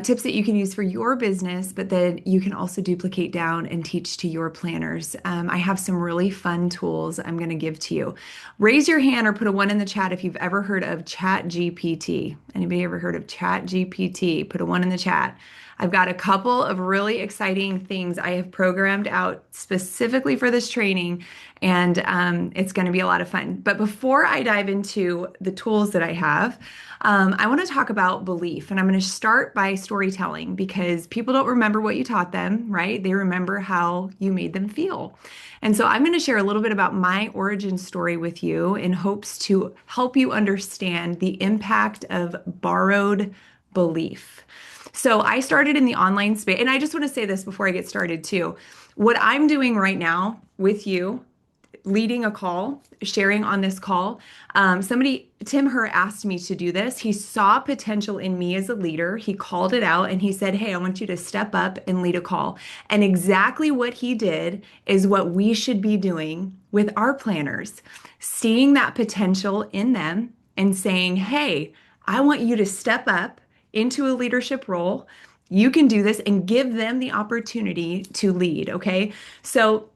tips that you can use for your business, but then you can also duplicate down and teach to your planners. I have some really fun tools I'm going to give to you. Raise your hand or put a one in the chat if you've ever heard of Chat GPT. Anybody ever heard of Chat GPT? Put a one in the chat. I've got a couple of really exciting things I have programmed out specifically for this training, and it's going to be a lot of fun. But before I dive into the tools that I have, I want to talk about belief, and I'm going to start by storytelling because people don't remember what you taught them, right? They remember how you made them feel. And so I'm going to share a little bit about my origin story with you in hopes to help you understand the impact of borrowed belief. So I started in the online space, and I just want to say this before I get started too. What I'm doing right now with you, leading a call, sharing on this call. Tim Herr asked me to do this. He saw potential in me as a leader. He called it out and he said, "Hey, I want you to step up and lead a call." And exactly what he did is what we should be doing with our planners, seeing that potential in them and saying, "Hey, I want you to step up into a leadership role. You can do this," and give them the opportunity to lead. Okay. So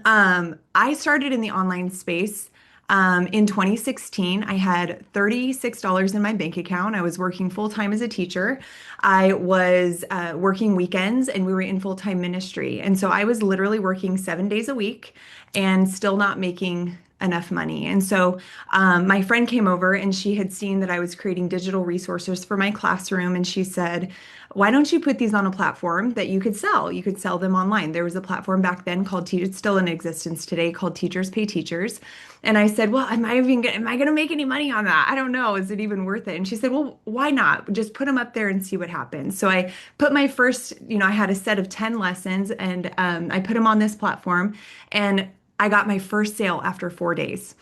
I started in the online space in 2016. I had $36 in my bank account. I was working full time as a teacher. I was working weekends and we were in full time ministry. And so I was literally working 7 days a week and still not making enough money. And so my friend came over and she had seen that I was creating digital resources for my classroom. And she said, "Why don't you put these on a platform that you could sell? You could sell them online." There was a platform back then called it's still in existence today, called Teachers Pay Teachers. And I said, "Well, am I going to make any money on that? I don't know. Is it even worth it?" And she said, "Well, why not? Just put them up there and see what happens." So I put my first, I had a set of 10 lessons and I put them on this platform, and I got my first sale after 4 days.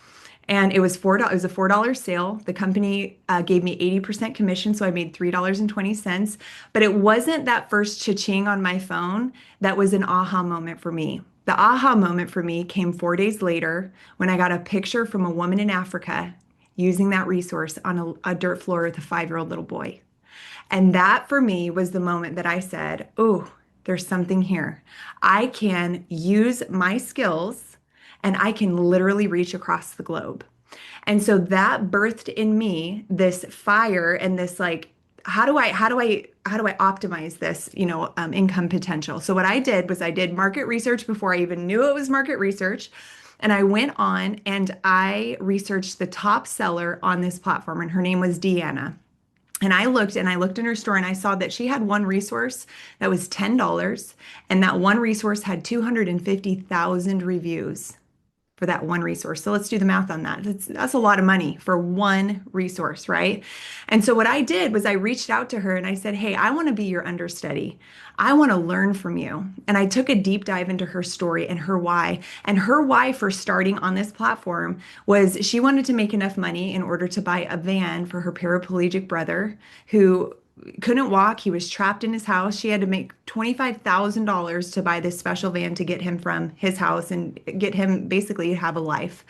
And it was $4. It was a $4 sale. The company gave me 80% commission, so I made $3.20. But it wasn't that first cha-ching on my phone that was an aha moment for me. The aha moment for me came 4 days later when I got a picture from a woman in Africa using that resource on a dirt floor with a 5-year-old little boy. And that for me was the moment that I said, "Oh, there's something here. I can use my skills and I can literally reach across the globe." And so that birthed in me this fire and this like, how do I optimize this, income potential? So what I did was I did market research before I even knew it was market research. And I went on and I researched the top seller on this platform, and her name was Deanna. And I looked in her store and I saw that she had one resource that was $10, and that one resource had 250,000 reviews for that one resource. So let's do the math on that. That's a lot of money for one resource, right? And so what I did was I reached out to her and I said, "Hey, I want to be your understudy. I want to learn from you." And I took a deep dive into her story and her why. And her why for starting on this platform was she wanted to make enough money in order to buy a van for her paraplegic brother who couldn't walk. He was trapped in his house. She had to make $25,000 to buy this special van to get him from his house and get him basically to have a life.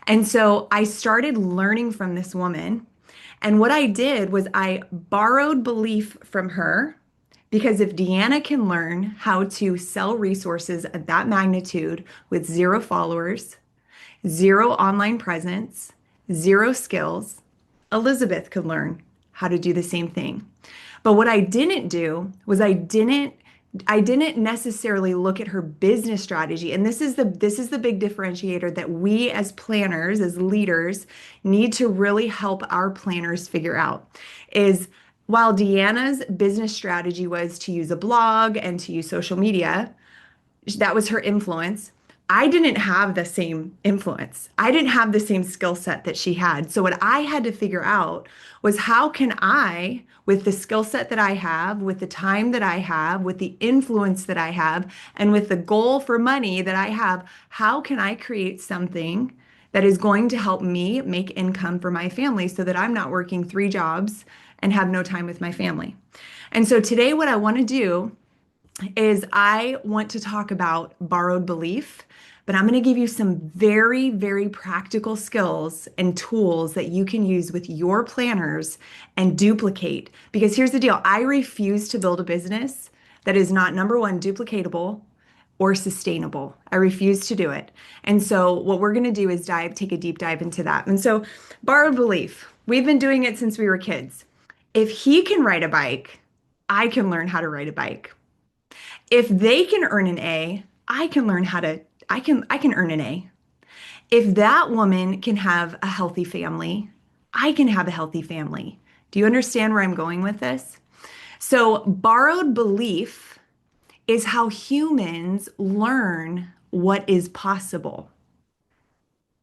And so I started learning from this woman. And what I did was I borrowed belief from her, because if Deanna can learn how to sell resources of that magnitude with 0 followers, 0 online presence, 0 skills, Elizabeth could learn how to do the same thing. But what I didn't do was I didn't necessarily look at her business strategy. And this is the big differentiator that we as planners, as leaders, need to really help our planners figure out is, while Deanna's business strategy was to use a blog and to use social media, that was her influence. I didn't have the same influence. I didn't have the same skill set that she had. So what I had to figure out was, how can I, with the skill set that I have, with the time that I have, with the influence that I have, and with the goal for money that I have, how can I create something that is going to help me make income for my family so that I'm not working 3 jobs and have no time with my family? And so today what I want to do is I want to talk about borrowed belief, but I'm going to give you some very, very practical skills and tools that you can use with your planners and duplicate. Because here's the deal, I refuse to build a business that is not number one, duplicatable or sustainable. I refuse to do it. And so what we're going to do is take a deep dive into that. And so borrowed belief, we've been doing it since we were kids. If he can ride a bike, I can learn how to ride a bike. If they can earn an A, I can learn how to I can earn an A. If that woman can have a healthy family, I can have a healthy family. Do you understand where I'm going with this? So, borrowed belief is how humans learn what is possible.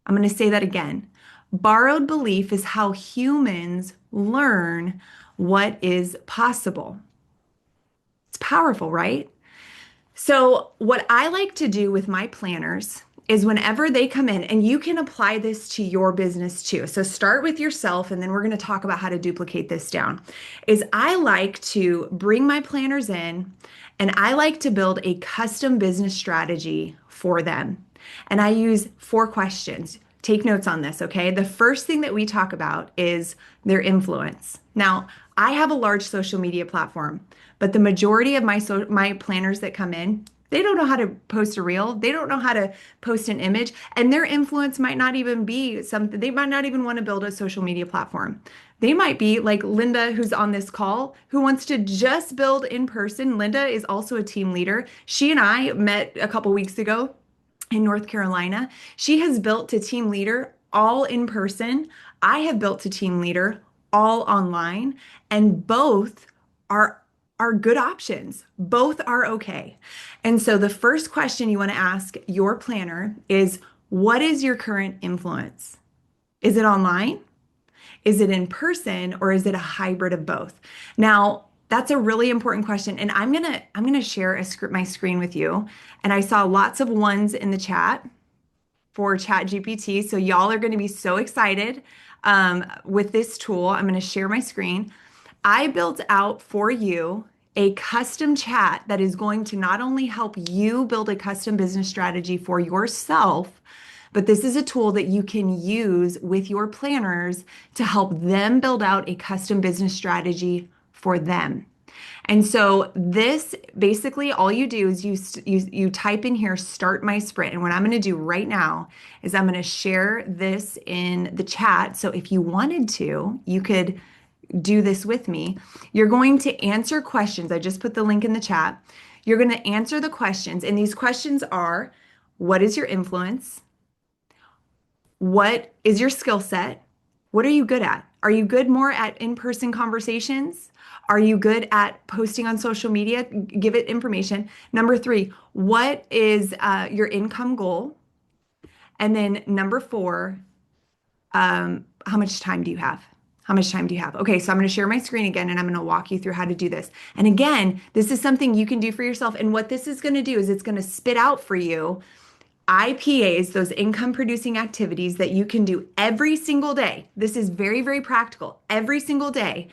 I'm going to say that again. Borrowed belief is how humans learn what is possible. It's powerful, right? So, what I like to do with my planners is whenever they come in, and you can apply this to your business too. So, start with yourself, and then we're going to talk about how to duplicate this down. Is I like to bring my planners in and I like to build a custom business strategy for them. And I use 4 questions. Take notes on this, okay? The first thing that we talk about is their influence. Now, I have a large social media platform, but the majority of my planners that come in, they don't know how to post a reel. They don't know how to post an image, and their influence might not even be something. They might not even want to build a social media platform. They might be like Linda, who's on this call, who wants to just build in person. Linda is also a team leader. She and I met a couple weeks ago in North Carolina. She has built to team leader all in person. I have built to team leader all online, and both are good options. Both are okay. And so the first question you want to ask your planner is, what is your current influence? Is it online? Is it in person, or is it a hybrid of both? Now, that's a really important question, and I'm gonna share my screen with you. And I saw lots of ones in the chat for ChatGPT, so y'all are going to be so excited with this tool. I'm going to share my screen. I built out for you a custom chat that is going to not only help you build a custom business strategy for yourself, but this is a tool that you can use with your planners to help them build out a custom business strategy for them. And so this basically all you do is you type in here start my sprint. And what I'm going to do right now is I'm going to share this in the chat. So if you wanted to, you could do this with me. You're going to answer questions. I just put the link in the chat. You're going to answer the questions. And these questions are, what is your influence? What is your skill set? What are you good at? Are you good more at in-person conversations? Are you good at posting on social media? Give it information. Number 3, what is your income goal? And then number 4, how much time do you have? How much time do you have? Okay, so I'm going to share my screen again and I'm going to walk you through how to do this. And again, this is something you can do for yourself. And what this is going to do is it's going to spit out for you IPAs, those income producing activities that you can do every single day. This is very, very practical every single day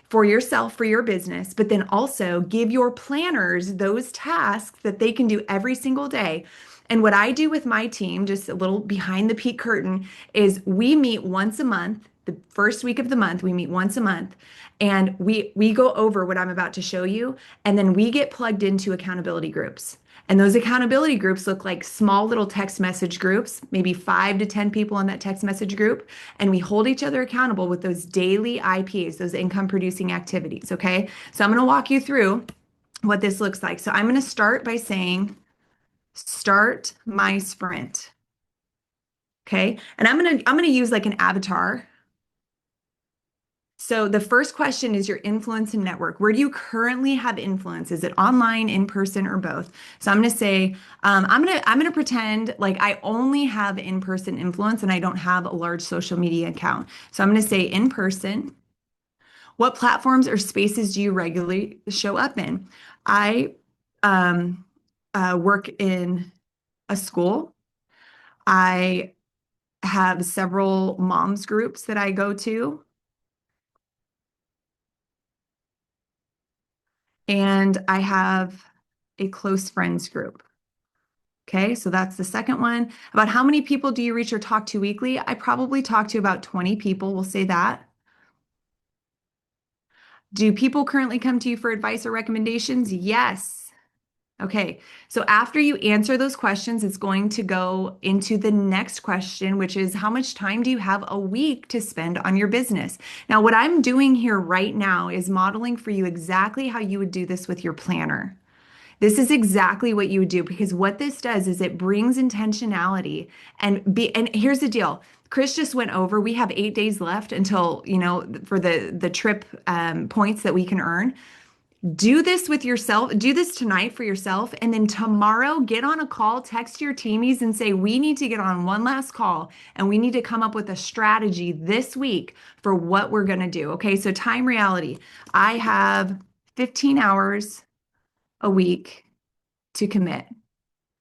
for yourself, for your business, but then also give your planners those tasks that they can do every single day. And what I do with my team, just a little behind the peak curtain, is we meet once a month. The first week of the month, we meet once a month, and we go over what I'm about to show you, and then we get plugged into accountability groups. And those accountability groups look like small little text message groups, maybe 5 to 10 people in that text message group. And we hold each other accountable with those daily IPs, those income producing activities. Okay. So I'm going to walk you through what this looks like. So I'm going to start by saying, start my sprint. Okay. And I'm going to use like an avatar. So the first question is your influence and network. Where do you currently have influence? Is it online, in person, or both? So I'm going to say, I'm gonna pretend like I only have in-person influence and I don't have a large social media account. So I'm going to say in person. What platforms or spaces do you regularly show up in? I um, work in a school. I have several moms groups that I go to. And I have a close friends group. Okay, so that's the second one. About how many people do you reach or talk to weekly? I probably talk to about 20 people, we'll say that. Do people currently come to you for advice or recommendations? Yes. Okay, so after you answer those questions, it's going to go into the next question, which is how much time do you have a week to spend on your business? Now, what I'm doing here right now is modeling for you exactly how you would do this with your planner. This is exactly what you would do because what this does is it brings intentionality and here's the deal. Chris just went over, we have 8 days left until, for the trip points that we can earn. Do this with yourself. Do this tonight for yourself. And then tomorrow, get on a call, text your teamies and say, we need to get on one last call and we need to come up with a strategy this week for what we're going to do. Okay. So, time reality. I have 15 hours a week to commit.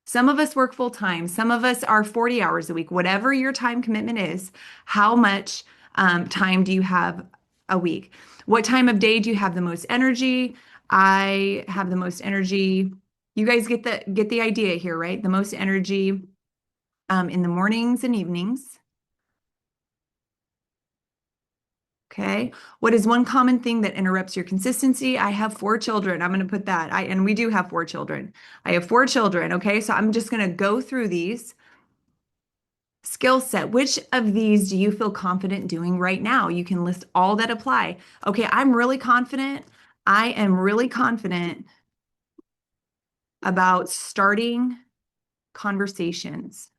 Some of us work full time, some of us are 40 hours a week. Whatever your time commitment is, how much time do you have a week? What time of day do you have the most energy? I have the most energy. You guys get the idea here, right? The most energy in the mornings and evenings. Okay. What is one common thing that interrupts your consistency? I have 4 children. I'm going to put that. And we do have 4 children. I have 4 children. Okay. So I'm just going to go through these. Skill set. Which of these do you feel confident doing right now? You can list all that apply. Okay. I'm really confident. I am really confident about starting conversations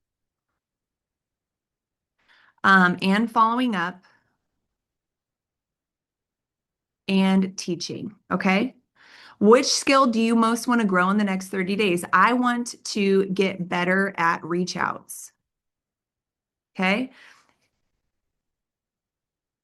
and following up and teaching. Okay. Which skill do you most want to grow in the next 30 days? I want to get better at reach outs. Okay.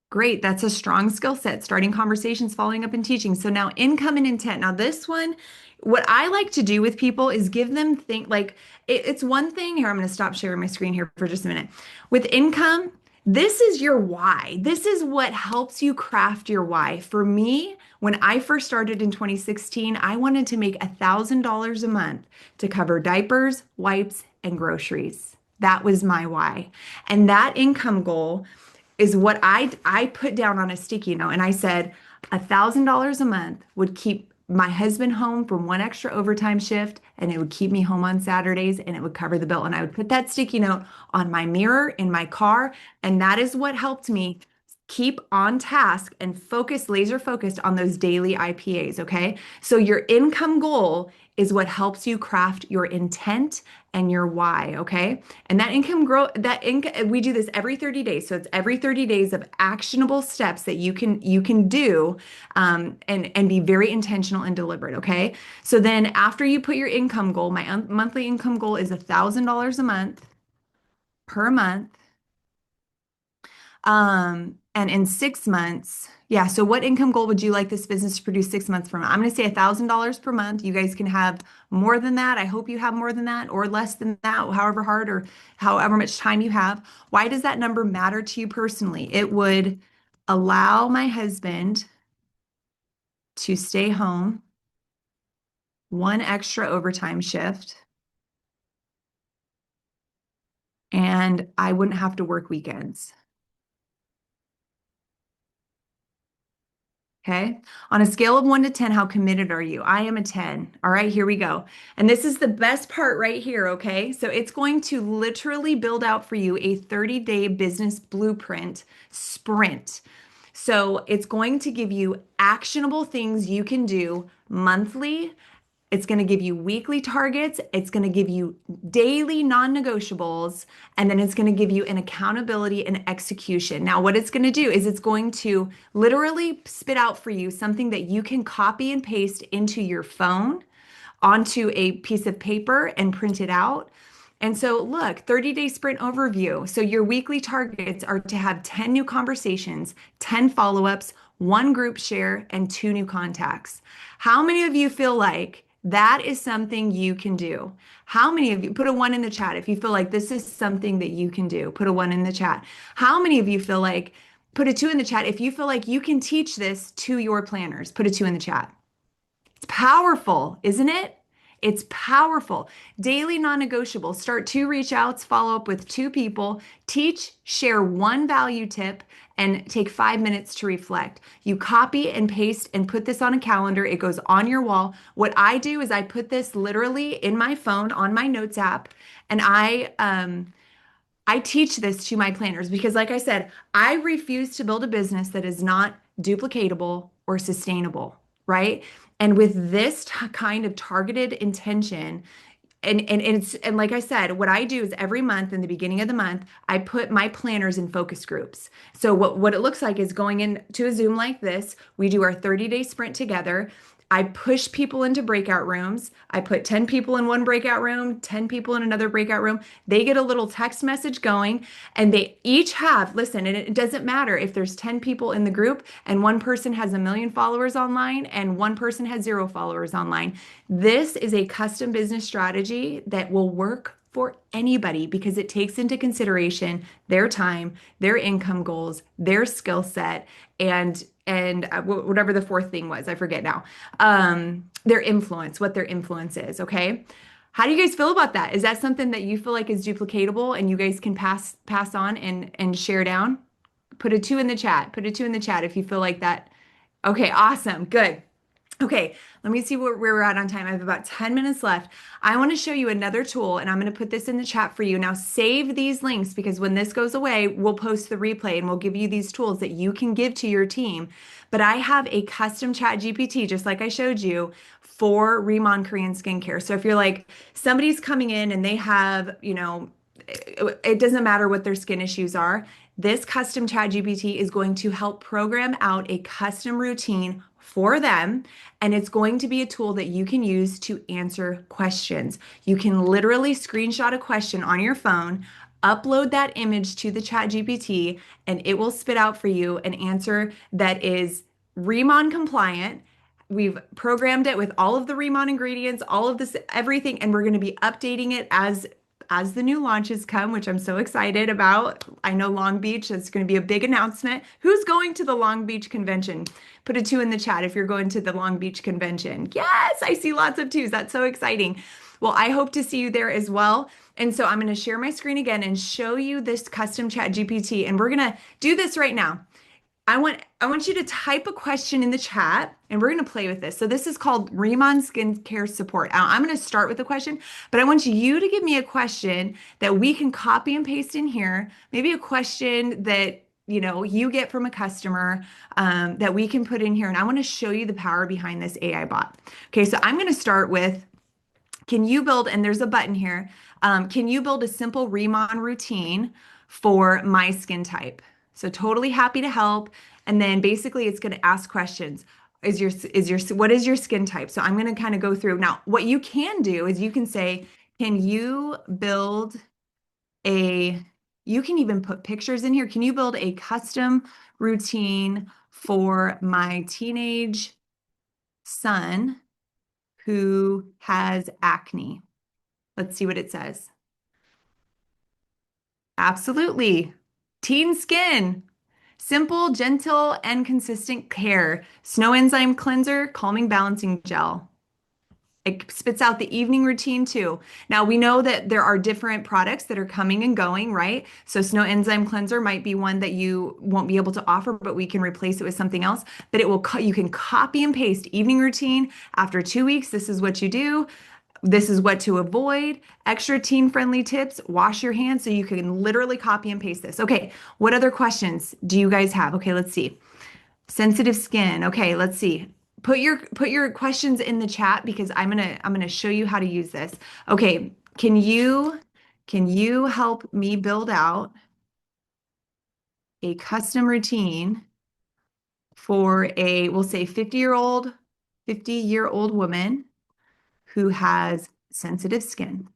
Great. That's a strong skill set. Starting conversations, following up, and teaching. So now income and intent. Now, this one, what I like to do with people is give them think like it's one thing here. I'm going to stop sharing my screen here for just a minute. With income, this is your why. This is what helps you craft your why. For me, when I first started in 2016, I wanted to make $1,000 a month to cover diapers, wipes, and groceries. That was my why. And that income goal is what I put down on a sticky note and I said $1,000 a month would keep my husband home from one extra overtime shift and it would keep me home on Saturdays and it would cover the bill. And I would put that sticky note on my mirror in my car. And that is what helped me keep on task and focus, laser focused on those daily IPAs. Okay. So your income goal is what helps you craft your intent and your why. Okay. And that income grow that income, we do this every 30 days. So it's every 30 days of actionable steps that you can do and be very intentional and deliberate. Okay. So then after you put your income goal, my monthly income goal is $1,000 a month per month. And in 6 months, yeah. So what income goal would you like this business to produce 6 months from now? I'm going to say $1,000 per month. You guys can have more than that. I hope you have more than that or less than that, however hard or however much time you have. Why does that number matter to you personally? It would allow my husband to stay home one extra overtime shift, and I wouldn't have to work weekends. Okay. On a scale of 1 to 10, how committed are you? I am a 10. All right, here we go. And this is the best part right here. Okay. So it's going to literally build out for you a 30-day business blueprint sprint. So it's going to give you actionable things you can do monthly. It's going to give you weekly targets. It's going to give you daily non-negotiables, and then it's going to give you an accountability and execution. Now, what it's going to do is it's going to literally spit out for you something that you can copy and paste into your phone, onto a piece of paper and print it out. And so, look, 30-day sprint overview. So, your weekly targets are to have 10 new conversations, 10 follow ups, one group share, and 2 new contacts. How many of you feel like that is something you can do? How many of you put a 1 in the chat if you feel like this is something that you can do? Put a 1 in the chat. How many of you feel like, put a 2 in the chat if you feel like you can teach this to your planners? Put a 2 in the chat. It's powerful, isn't it? It's powerful. Daily non-negotiable. Start two reach outs, follow up with two people, teach, share one value tip, and take 5 minutes to reflect. You copy and paste and put this on a calendar. It goes on your wall. What I do is I put this literally in my phone on my notes app, and I teach this to my planners because, like I said, I refuse to build a business that is not duplicatable or sustainable, right? And with this kind of targeted intention, and like I said, what I do is every month in the beginning of the month, I put my planners in focus groups. So what it looks like is going into a Zoom like this. We do our 30-day sprint together. I push people into breakout rooms. I put 10 people in one breakout room, 10 people in another breakout room. They get a little text message going, and they each have, listen, and it doesn't matter if there's 10 people in the group and one person has 1 million followers online and one person has 0 followers online. This is a custom business strategy that will work for anybody because it takes into consideration their time, their income goals, their skill set, and whatever the fourth thing was, I forget now. Their influence, what their influence is, okay? How do you guys feel about that? Is that something that you feel like is duplicatable and you guys can pass on and share down? Put a two in the chat. Put a two in the chat if you feel like that. Okay, awesome. Good. Okay, let me see where we're at on time. I have about 10 minutes left. I want to show you another tool, and I'm going to put this in the chat for you. Now, save these links because when this goes away, we'll post the replay and we'll give you these tools that you can give to your team. But I have a custom chat GPT, just like I showed you, for Riman Korean skincare. So if you're like, somebody's coming in and they have, it doesn't matter what their skin issues are. This custom chat GPT is going to help program out a custom routine for them. And it's going to be a tool that you can use to answer questions. You can literally screenshot a question on your phone, upload that image to the chat GPT, and it will spit out for you an answer that is Remon compliant. We've programmed it with all of the Remon ingredients, all of this, everything, and we're going to be updating it as the new launches come, which I'm so excited about. I know Long Beach, that's going to be a big announcement. Who's going to the Long Beach convention? Put a two in the chat if you're going to the Long Beach convention. Yes, I see lots of twos. That's so exciting. Well, I hope to see you there as well. And so I'm going to share my screen again and show you this custom chat GPT. And we're going to do this right now. I want you to type a question in the chat and we're going to play with this. So this is called Riman Skincare Support. I'm going to start with a question, but I want you to give me a question that we can copy and paste in here. Maybe a question that you get from a customer that we can put in here. And I want to show you the power behind this AI bot. Okay, so I'm going to start with, can you build, and there's a button here, can you build a simple Riman routine for my skin type? So totally happy to help. And then basically it's going to ask questions. What is your skin type? So I'm going to kind of go through. Now, what you can do is you can say, can you build you can even put pictures in here. Can you build a custom routine for my teenage son who has acne? Let's see what it says. Absolutely. Teen skin. Simple, gentle, and consistent care. Snow enzyme cleanser, calming balancing gel. It spits out the evening routine too. Now we know that there are different products that are coming and going, right? So Snow Enzyme Cleanser might be one that you won't be able to offer, but we can replace it with something else. But you can copy and paste evening routine. After 2 weeks, this is what you do. This is what to avoid. Extra teen-friendly tips. Wash your hands. So you can literally copy and paste this. Okay, what other questions do you guys have? Okay, let's see. Sensitive skin. Okay, let's see. Put your questions in the chat because I'm gonna show you how to use this. Okay, can you help me build out a custom routine for we'll say 50-year-old woman who has sensitive skin?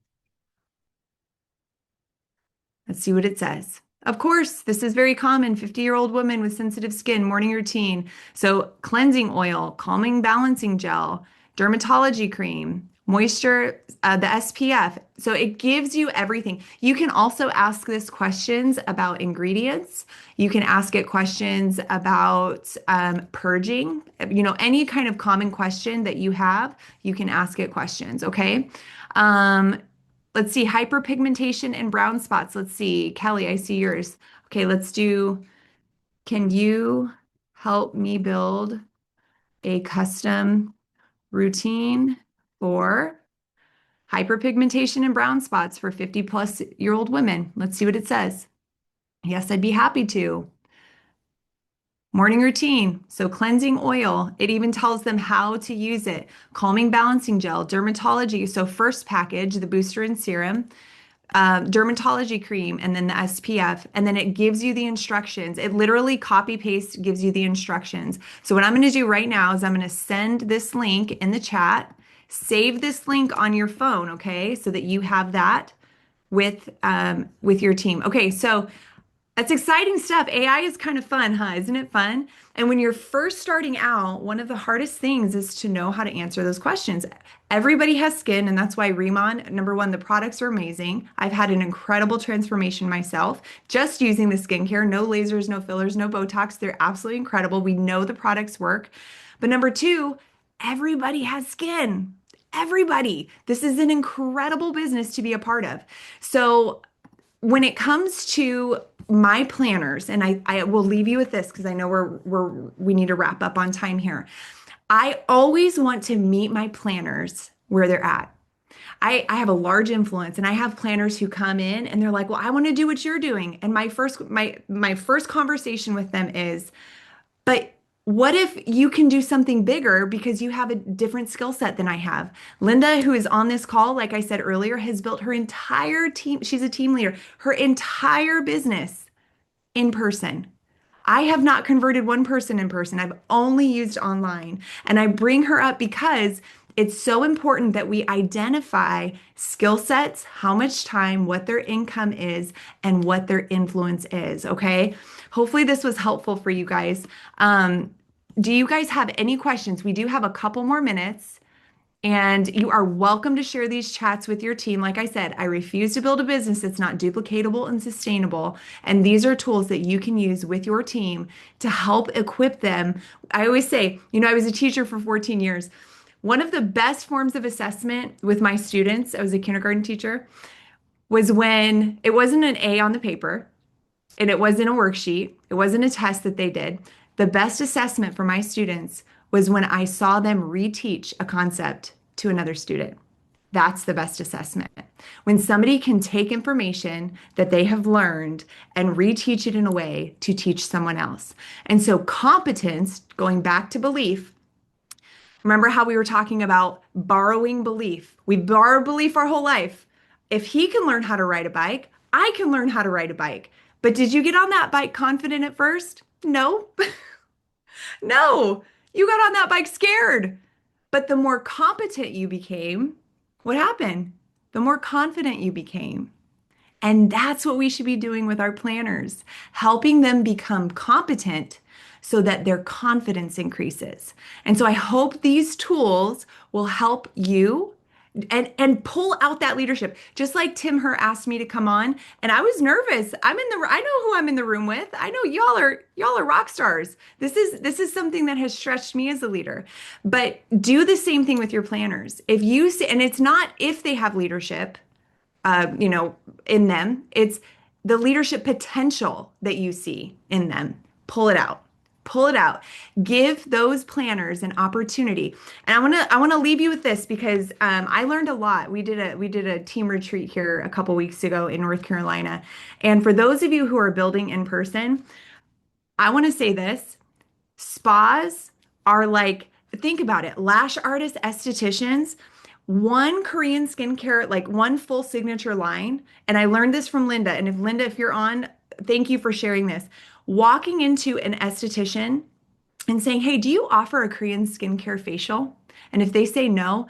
Let's see what it says. Of course, this is very common. 50-year-old woman with sensitive skin, morning routine. So cleansing oil, calming balancing gel, dermatology cream, moisture, the SPF. So it gives you everything. You can also ask this questions about ingredients. You can ask it questions about purging. Any kind of common question that you have, you can ask it questions, okay? Um, let's see, hyperpigmentation and brown spots. Let's see, Kelly, I see yours. Okay, let's do, can you help me build a custom routine for hyperpigmentation and brown spots for 50 plus year old women? Let's see what it says. Yes, I'd be happy to. Morning routine. So cleansing oil. It even tells them how to use it. Calming balancing gel, dermatology. So first package, the booster and serum, dermatology cream, and then the SPF. And then it gives you the instructions. It literally copy paste gives you the instructions. So what I'm going to do right now is I'm going to send this link in the chat. Save this link on your phone, okay? So that you have that with your team. Okay, so that's exciting stuff. AI is kind of fun, huh? Isn't it fun? And when you're first starting out, one of the hardest things is to know how to answer those questions. Everybody has skin, and that's why Riman, number one, the products are amazing. I've had an incredible transformation myself just using the skincare. No lasers, no fillers, no Botox. They're absolutely incredible. We know the products work. But number two, everybody has skin. Everybody. This is an incredible business to be a part of. So when it comes to my planners, and I will leave you with this because I know we need to wrap up on time here. I always want to meet my planners where they're at. I have a large influence and I have planners who come in and they're like, well, I want to do what you're doing. And my first conversation with them is, but what if you can do something bigger because you have a different skill set than I have? Linda, who is on this call, like I said earlier, has built her entire team. She's a team leader, her entire business in person. I have not converted one person in person. I've only used online. And I bring her up because it's so important that we identify skill sets, how much time, what their income is, and what their influence is. Okay. Hopefully, this was helpful for you guys. Do you guys have any questions? We do have a couple more minutes. And you are welcome to share these chats with your team. Like I said, I refuse to build a business that's not duplicatable and sustainable. And these are tools that you can use with your team to help equip them. I always say, I was a teacher for 14 years. One of the best forms of assessment with my students, I was a kindergarten teacher, was when it wasn't an A on the paper and it wasn't a worksheet, it wasn't a test that they did. The best assessment for my students was when I saw them reteach a concept to another student. That's the best assessment. When somebody can take information that they have learned and reteach it in a way to teach someone else. And so competence, going back to belief, remember how we were talking about borrowing belief? We borrowed belief our whole life. If he can learn how to ride a bike, I can learn how to ride a bike. But did you get on that bike confident at first? No. No. You got on that bike scared. But the more competent you became, what happened? The more confident you became. And that's what we should be doing with our planners, helping them become competent so that their confidence increases. And so I hope these tools will help you and pull out that leadership. Just like Tim Her asked me to come on, and I was nervous. I know who I'm in the room with. I know y'all are rock stars. This is something that has stretched me as a leader. But do the same thing with your planners. If you see, and it's not if they have leadership, in them. It's the leadership potential that you see in them. Pull it out. Pull it out. Give those planners an opportunity. And I want to leave you with this because I learned a lot. We did a team retreat here a couple weeks ago in North Carolina. And for those of you who are building in person, I want to say this. Spas are like, think about it, lash artists, estheticians, one Korean skincare, like one full signature line. And I learned this from Linda. And if you're on, thank you for sharing this. Walking into an esthetician and saying, hey, do you offer a Korean skincare facial? And if they say no,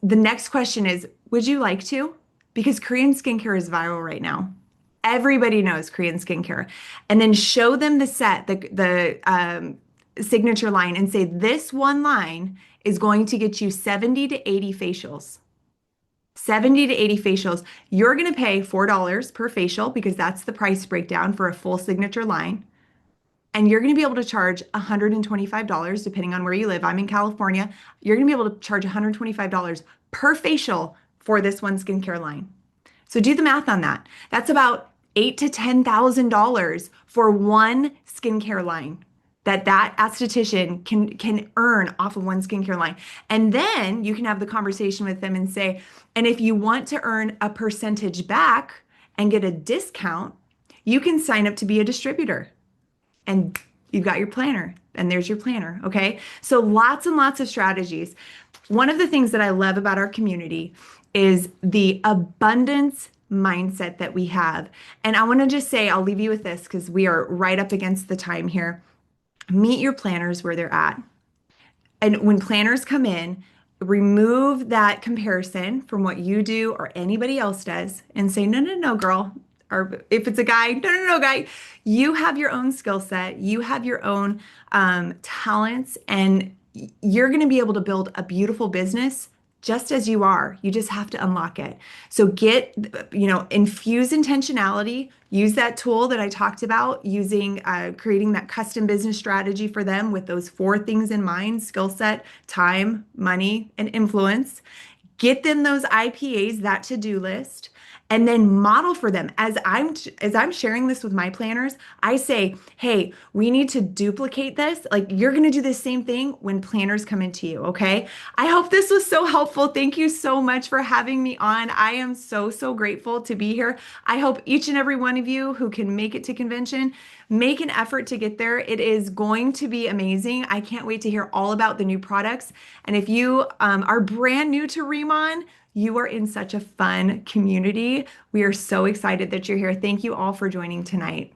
the next question is, would you like to? Because Korean skincare is viral right now. Everybody knows Korean skincare. And then show them the signature line and say, this one line is going to get you 70 to 80 facials. 70 to 80 facials. You're going to pay $4 per facial because that's the price breakdown for a full signature line. And you're going to be able to charge $125 depending on where you live. I'm in California. You're going to be able to charge $125 per facial for this one skincare line. So do the math on that. That's about $8,000 to $10,000 for one skincare line that esthetician can earn off of one skincare line. And then you can have the conversation with them and say, and if you want to earn a percentage back and get a discount, you can sign up to be a distributor. And you've got your planner, and there's your planner. Okay. So lots and lots of strategies. One of the things that I love about our community is the abundance mindset that we have. And I want to just say, I'll leave you with this because we are right up against the time here. Meet your planners where they're at. And when planners come in, remove that comparison from what you do or anybody else does and say, no, no, no, girl. Or if it's a guy, no, no, no, guy. You have your own skill set. You have your own talents, and you're going to be able to build a beautiful business just as you are. You just have to unlock it. So infuse intentionality. Use that tool that I talked about, creating that custom business strategy for them with those four things in mind: skill set, time, money, and influence. Get them those IPAs, that to-do list, and then model for them. As I'm sharing this with my planners, I say, hey, we need to duplicate this. Like, you're going to do the same thing when planners come into you, okay? I hope this was so helpful. Thank you so much for having me on. I am so, so grateful to be here. I hope each and every one of you who can make it to convention, make an effort to get there. It is going to be amazing. I can't wait to hear all about the new products. And if you are brand new to Riman, you are in such a fun community. We are so excited that you're here. Thank you all for joining tonight.